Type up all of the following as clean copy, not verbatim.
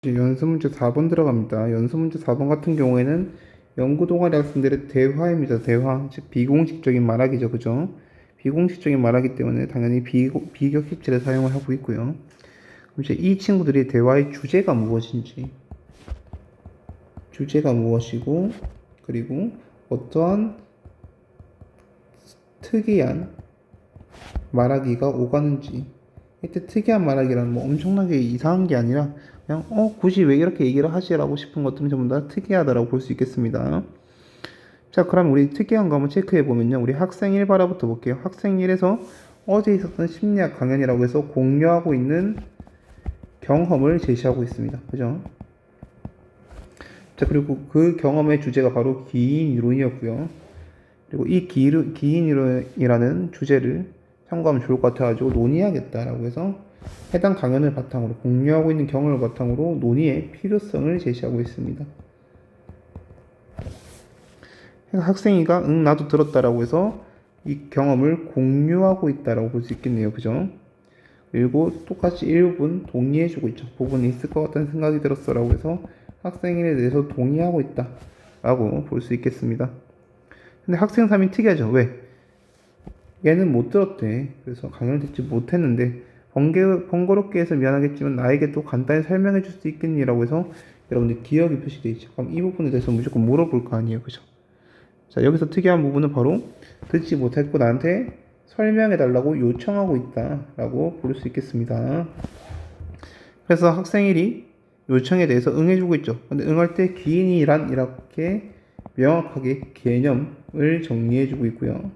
이제 연습문제 4번 들어갑니다. 연습문제 4번 같은 경우에는 연구 동아리 학생들의 대화입니다. 대화. 즉 비공식적인 말하기죠. 그죠? 비공식적인 말하기 때문에 당연히 비격식체를 사용을 하고 있고요. 그럼 이제 이 친구들이 대화의 주제가 무엇인지, 주제가 무엇이고, 그리고 어떠한 특이한 말하기가 오가는지. 이때 특이한 말하기라는 뭐 엄청나게 이상한 게 아니라 그냥 굳이 왜 이렇게 얘기를 하시라고 싶은 것들은 전부 다 특이하다라고 볼 수 있겠습니다. 자, 그럼 우리 특이한 거 한번 체크해 보면요. 우리 학생 1바라부터 볼게요. 학생 1에서 어제 있었던 심리학 강연이라고 해서 공유하고 있는 경험을 제시하고 있습니다. 그죠? 자, 그리고 그 경험의 주제가 바로 기인 이론이었고요. 그리고 이 기인 이론이라는 주제를 참고하면 좋을 것 같아가지고 논의하겠다라고 해서 해당 강연을 바탕으로 공유하고 있는 경험을 바탕으로 논의의 필요성을 제시하고 있습니다. 학생이가 응 나도 들었다라고 해서 이 경험을 공유하고 있다라고 볼 수 있겠네요. 그죠? 그리고 똑같이 일부분 동의해주고 있죠. 부분이 있을 것 같다는 생각이 들었어라고 해서 학생에 대해서 동의하고 있다라고 볼 수 있겠습니다. 근데 학생 3이 특이하죠. 왜? 얘는 못 들었대. 그래서 강연을 듣지 못했는데 번거롭게 해서 미안하겠지만 나에게 또 간단히 설명해 줄 수 있겠니? 라고 해서 여러분들 기억이 표시되어 있죠. 그럼 이 부분에 대해서 무조건 물어볼 거 아니에요. 그죠? 자, 여기서 특이한 부분은 바로 듣지 못했고 나한테 설명해 달라고 요청하고 있다라고 볼 수 있겠습니다. 그래서 학생 1이 요청에 대해서 응해주고 있죠. 근데 응할 때 기인이란 이렇게 명확하게 개념을 정리해주고 있고요.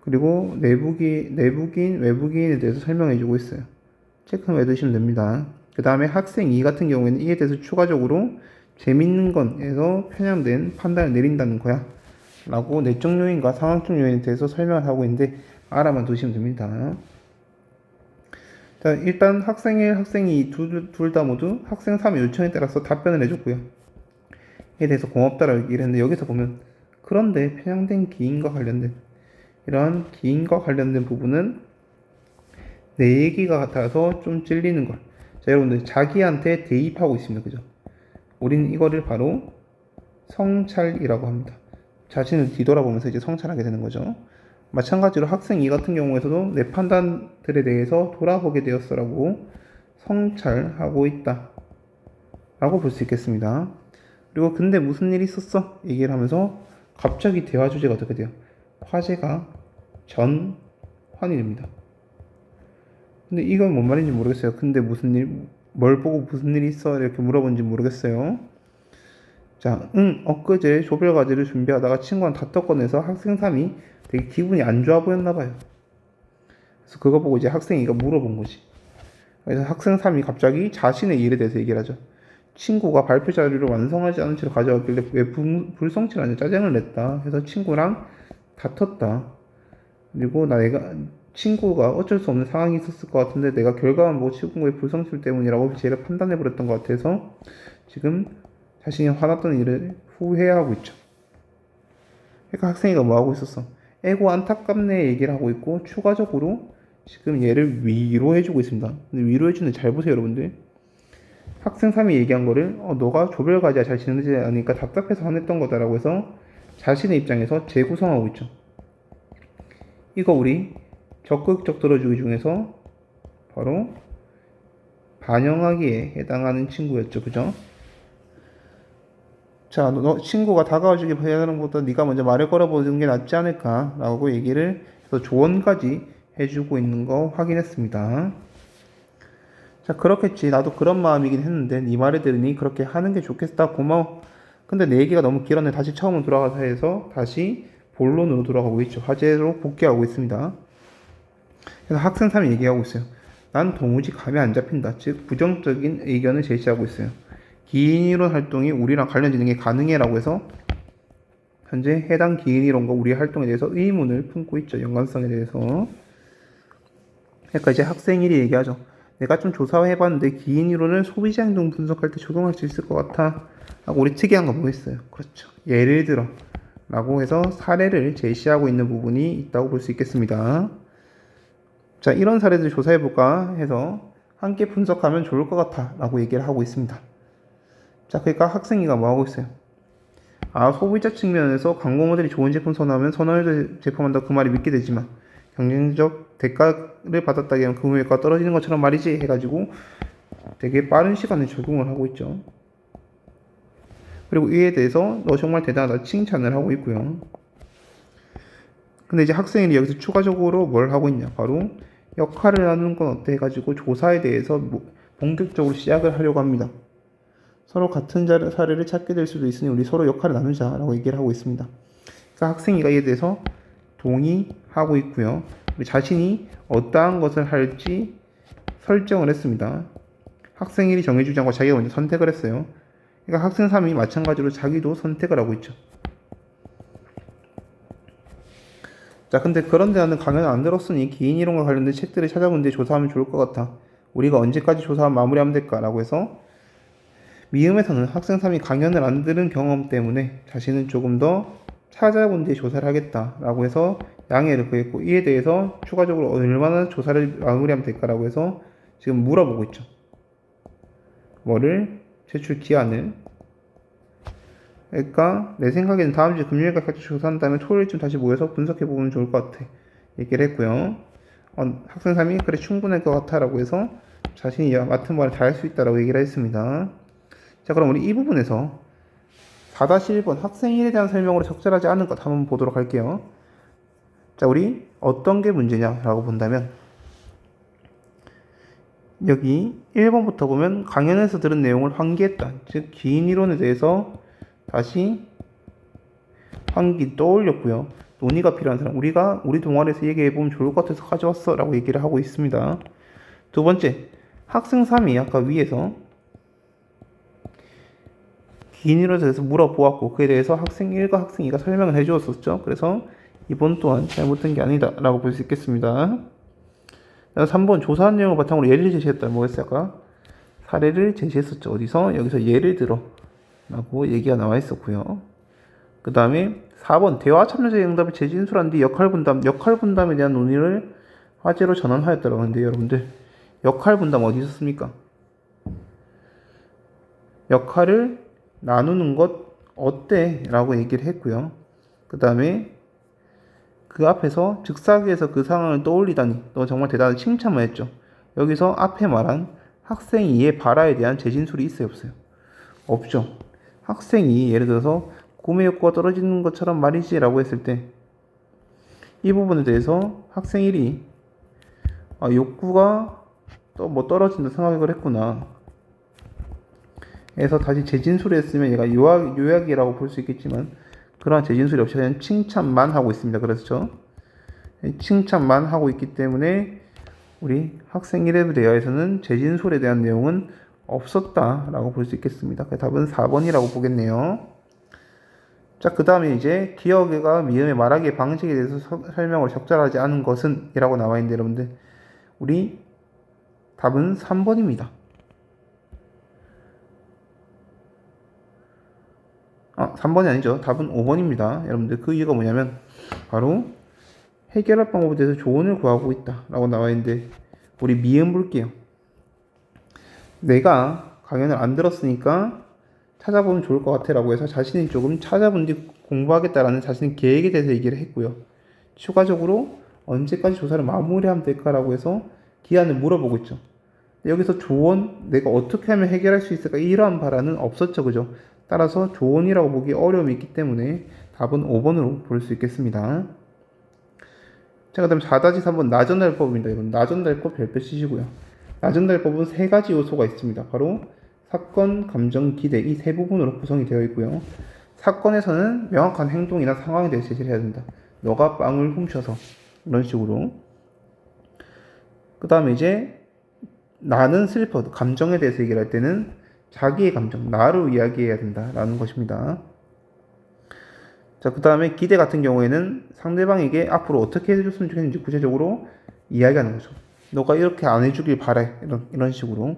그리고 내부기인, 외부기인에 대해서 설명해주고 있어요. 체크만 해두시면 됩니다. 그 다음에 학생 2 같은 경우에는 이에 대해서 추가적으로 재밌는 건에서 편향된 판단을 내린다는 거야. 라고 내적 요인과 상황적 요인에 대해서 설명을 하고 있는데 알아만 두시면 됩니다. 자, 일단 학생 1, 학생 2 둘 다 모두 학생 3의 요청에 따라서 답변을 해줬고요. 이에 대해서 고맙다라고 얘기를 했는데 여기서 보면 그런데 편향된 기인과 관련된 이런 기인과 관련된 부분은 내 얘기가 같아서 좀 찔리는 걸. 자, 여러분들 자기한테 대입하고 있습니다. 그죠? 우리는 이거를 바로 성찰이라고 합니다. 자신을 뒤돌아보면서 이제 성찰하게 되는 거죠. 마찬가지로 학생 2 같은 경우에서도 내 판단들에 대해서 돌아보게 되었어라고 성찰하고 있다 라고 볼 수 있겠습니다. 그리고 근데 무슨 일이 있었어? 얘기를 하면서 갑자기 대화 주제가 어떻게 돼요? 화제가 전환이 됩니다. 근데 이건 뭔 말인지 모르겠어요. 근데 무슨 일, 뭘 보고 무슨 일이 있어? 이렇게 물어본지 모르겠어요. 자, 엊그제 조별과제를 준비하다가 친구랑 다퉜거내서 학생 3이 되게 기분이 안 좋아 보였나 봐요. 그래서 그거 보고 이제 학생이가 물어본 거지. 그래서 학생 3이 갑자기 자신의 일에 대해서 얘기를 하죠. 친구가 발표 자료를 완성하지 않은 채로 가져왔길래 왜 불성실하냐 짜증을 냈다. 해서 친구랑 다퉜다. 그리고 내가 친구가 어쩔 수 없는 상황이 있었을 것 같은데 내가 결과만 보고 친구의 불성실 때문이라고 쟤를 판단해 버렸던 것 같아서 지금 자신이 화났던 일을 후회하고 있죠. 그러니까 학생이가 뭐 하고 있었어? 애고 안타깝네 얘기를 하고 있고 추가적으로 지금 얘를 위로해주고 있습니다. 근데 위로해주는데 잘 보세요, 여러분들. 학생 3이 얘기한 거를 너가 조별과제야 잘 지내지 않으니까 답답해서 화냈던 거다라고 해서 자신의 입장에서 재구성하고 있죠. 이거 우리 적극적 들어주기 중에서 바로 반영하기에 해당하는 친구였죠. 그죠? 자, 너 친구가 다가와주기 바라는 것보다 네가 먼저 말을 걸어보는 게 낫지 않을까 라고 얘기를 해서 조언까지 해주고 있는 거 확인했습니다. 자, 그렇겠지. 나도 그런 마음이긴 했는데 네 말을 들으니 그렇게 하는 게 좋겠다. 고마워. 근데 내 얘기가 너무 길었네. 다시 처음으로 돌아가서 해서 다시 본론으로 돌아가고 있죠. 화제로 복귀하고 있습니다. 그래서 학생 3이 얘기하고 있어요. 난 도무지 감이 안 잡힌다. 즉 부정적인 의견을 제시하고 있어요. 기인이론 활동이 우리랑 관련되는 게 가능해 라고 해서 현재 해당 기인이론과 우리의 활동에 대해서 의문을 품고 있죠. 연관성에 대해서. 그러니까 이제 학생 1이 얘기하죠. 내가 좀 조사해봤는데 기인이론을 소비자 행동 분석할 때 적용할 수 있을 것 같아 하고 우리 특이한 거 뭐 있어요? 그렇죠. 예를 들어 라고 해서 사례를 제시하고 있는 부분이 있다고 볼 수 있겠습니다. 자, 이런 사례들 조사해볼까 해서 함께 분석하면 좋을 것 같아 라고 얘기를 하고 있습니다. 자, 그러니까 학생이가 뭐 하고 있어요? 소비자 측면에서 광고 모델이 좋은 제품 선호하면 선호해도 제품한다 그 말이 믿게 되지만 경쟁적 대가를 받았다기 하면 그 물가가 떨어지는 것처럼 말이지 해가지고 되게 빠른 시간에 적용을 하고 있죠. 그리고 이에 대해서 너 정말 대단하다 칭찬을 하고 있고요. 근데 이제 학생이 여기서 추가적으로 뭘 하고 있냐, 바로 역할을 나누는 건 어때 해가지고 조사에 대해서 본격적으로 시작을 하려고 합니다. 서로 같은 사례를 찾게 될 수도 있으니 우리 서로 역할을 나누자라고 얘기를 하고 있습니다. 그러니까 학생이가 이에 대해서 동의하고 있고요. 자신이 어떠한 것을 할지 설정을 했습니다. 학생 1이 정해주지 않고 자기가 먼저 선택을 했어요. 그러니까 학생 3이 마찬가지로 자기도 선택을 하고 있죠. 자, 근데 그런데 나는 강연을 안 들었으니 기인 이론과 관련된 책들을 찾아본 뒤에 조사하면 좋을 것 같아. 우리가 언제까지 조사하면 마무리하면 될까? 라고 해서 미음에서는 학생 3이 강연을 안 들은 경험 때문에 자신은 조금 더 찾아본 뒤에 조사를 하겠다 라고 해서 양해를 구했고, 이에 대해서 추가적으로 얼마나 조사를 마무리하면 될까라고 해서 지금 물어보고 있죠. 뭐를? 제출 기한을. 그러니까 내 생각에는 다음 주 금요일까지 조사한 다음에 토요일쯤 다시 모여서 분석해보면 좋을 것 같아 얘기를 했고요. 학생 3이 그래 충분할 것 같아 라고 해서 자신이 맡은 바를 다 할 수 있다라고 얘기를 했습니다. 자, 그럼 우리 이 부분에서 4-1번 학생 1에 대한 설명으로 적절하지 않은 것 한번 보도록 할게요. 자, 우리 어떤 게 문제냐라고 본다면 여기 1번부터 보면 강연에서 들은 내용을 환기했다. 즉 기인 이론에 대해서 다시 환기 떠올렸고요. 논의가 필요한 사람, 우리가 우리 동아리에서 얘기해보면 좋을 것 같아서 가져왔어 라고 얘기를 하고 있습니다. 두 번째, 학생 3이 아까 위에서 기인 이론에 대해서 물어보았고 그에 대해서 학생 1과 학생 2가 설명을 해주었었죠. 그래서 이번 또한 잘못된 게 아니다 라고 볼 수 있겠습니다. 3번 조사한 내용을 바탕으로 예를 제시했다. 뭐였어요? 아까 사례를 제시했었죠. 어디서? 여기서 예를 들어 라고 얘기가 나와 있었고요. 그 다음에 4번 대화 참여자의 응답을 재진술한 뒤 역할 분담에 대한 논의를 화제로 전환하였다라고 하는데, 여러분들 역할 분담 어디 있었습니까? 역할을 나누는 것 어때? 라고 얘기를 했고요. 그 다음에 그 앞에서 즉사기에서 그 상황을 떠올리다니 너 정말 대단한 칭찬만 했죠. 여기서 앞에 말한 학생 2의 발화에 대한 재진술이 있어요, 없어요? 없죠. 학생이 예를 들어서 구매 욕구가 떨어지는 것처럼 말이지 라고 했을 때 이 부분에 대해서 학생 1이 욕구가 또 떨어진다 생각을 했구나 해서 다시 재진술을 했으면 얘가 요약이라고 볼 수 있겠지만 그러한 재진술이 없이 그냥 칭찬만 하고 있습니다. 그렇죠? 칭찬만 하고 있기 때문에 우리 학생 1에 대해서는 재진술에 대한 내용은 없었다라고 볼 수 있겠습니다. 답은 4번이라고 보겠네요. 자, 그 다음에 이제 기억과 미음의 말하기의 방식에 대해서 설명을 적절하지 않은 것은 이라고 나와 있는데, 여러분들 우리 답은 3번입니다. 3번이 아니죠. 답은 5번입니다. 여러분들 그 이유가 뭐냐면 바로 해결할 방법에 대해서 조언을 구하고 있다 라고 나와 있는데, 우리 미음 볼게요. 내가 강연을 안 들었으니까 찾아보면 좋을 것 같아 라고 해서 자신이 조금 찾아본 뒤 공부하겠다라는 자신의 계획에 대해서 얘기를 했고요. 추가적으로 언제까지 조사를 마무리하면 될까 라고 해서 기한을 물어보고 있죠. 여기서 조언, 내가 어떻게 하면 해결할 수 있을까, 이러한 발언은 없었죠. 그죠? 따라서 조언이라고 보기 어려움이 있기 때문에 답은 5번으로 볼 수 있겠습니다. 자, 그 다음 4-3번 나전달법입니다. 이건 나전달법 별표 치시고요. 나전달법은 세 가지 요소가 있습니다. 바로 사건, 감정, 기대, 이 세 부분으로 구성이 되어 있고요. 사건에서는 명확한 행동이나 상황에 대해서 제시를 해야 된다. 너가 빵을 훔쳐서, 이런 식으로. 그 다음에 이제 나는 슬퍼, 감정에 대해서 얘기를 할 때는 자기의 감정, 나로 이야기해야 된다라는 것입니다. 자, 그 다음에 기대 같은 경우에는 상대방에게 앞으로 어떻게 해줬으면 좋겠는지 구체적으로 이야기하는 거죠. 너가 이렇게 안 해주길 바래, 이런 식으로.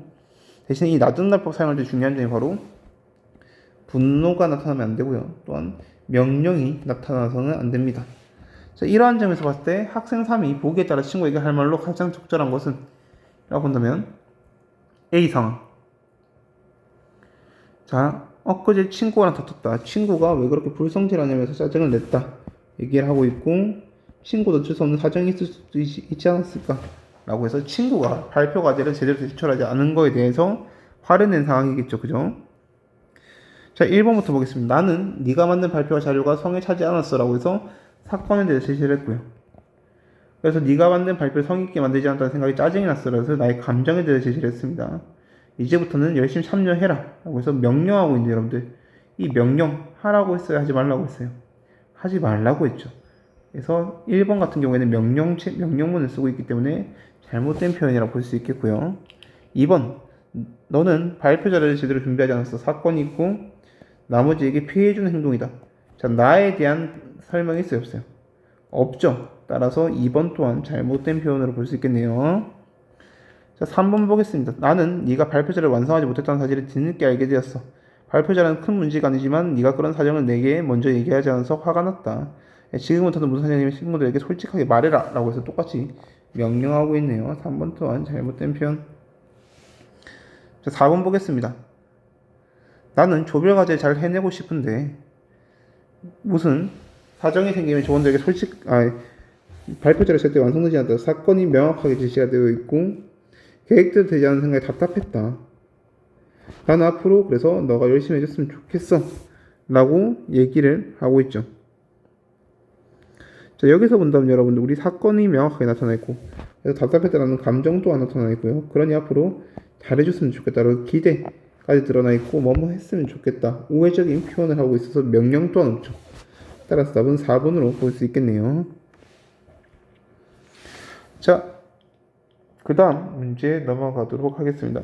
대신 이 나전달법 사용할 때 중요한 점이 바로 분노가 나타나면 안 되고요. 또한 명령이 나타나서는 안 됩니다. 자, 이러한 점에서 봤을 때 학생 3이 보기에 따라 친구에게 할 말로 가장 적절한 것은 라고 본다면 A 상황. 자, 엊그제 친구랑 다퉜다. 친구가 왜 그렇게 불성실하냐면서 짜증을 냈다. 얘기를 하고 있고, 친구도 어쩔 수 없는 사정이 있을 수도 있지 않았을까? 라고 해서 친구가 발표 과제를 제대로 제출하지 않은 거에 대해서 화를 낸 상황이겠죠. 그죠? 자, 1번부터 보겠습니다. 나는 네가 만든 발표 자료가 성에 차지 않았어. 라고 해서 사건에 대해서 제시를 했고요. 그래서 네가 만든 발표를 성의 있게 만들지 않았다는 생각이 짜증이 났어. 그래서 나의 감정에 대해서 제시를 했습니다. 이제부터는 열심히 참여해라. 라고 해서 명령하고 있는데 여러분들, 이 명령 하라고 했어요? 하지 말라고 했어요? 하지 말라고 했죠. 그래서 1번 같은 경우에는 명령문을 쓰고 있기 때문에 잘못된 표현이라고 볼 수 있겠고요. 2번, 너는 발표 자료를 제대로 준비하지 않았어. 사건이 있고 나머지에게 피해주는 행동이다. 자, 나에 대한 설명이 있어요, 없어요? 없죠. 따라서 2번 또한 잘못된 표현으로 볼 수 있겠네요. 자, 3번 보겠습니다. 나는 네가 발표자를 완성하지 못했다는 사실을 뒤늦게 알게 되었어. 발표자는 큰 문제가 아니지만 네가 그런 사정을 내게 먼저 얘기하지 않아서 화가 났다. 지금부터는 무슨 사정이면 친구들에게 솔직하게 말해라. 라고 해서 똑같이 명령하고 있네요. 3번 또한 잘못된 표현. 자, 4번 보겠습니다. 나는 조별 과제 잘 해내고 싶은데 무슨 사정이 생기면 조원들에게 발표자를 절대 완성되지 않았다. 사건이 명확하게 제시가 되어 있고 계획대로 되지 않은 생각에 답답했다. 나는 앞으로 그래서 너가 열심히 해줬으면 좋겠어. 라고 얘기를 하고 있죠. 자, 여기서 본다면 여러분들 우리 사건이 명확하게 나타나 있고 그래서 답답했다는 감정 또한 나타나 있고요. 그러니 앞으로 잘해줬으면 좋겠다라고 기대까지 드러나 있고 뭐뭐 했으면 좋겠다. 우회적인 표현을 하고 있어서 명령 또한 없죠. 따라서 답은 4번으로 볼 수 있겠네요. 자, 그 다음 문제 넘어가도록 하겠습니다.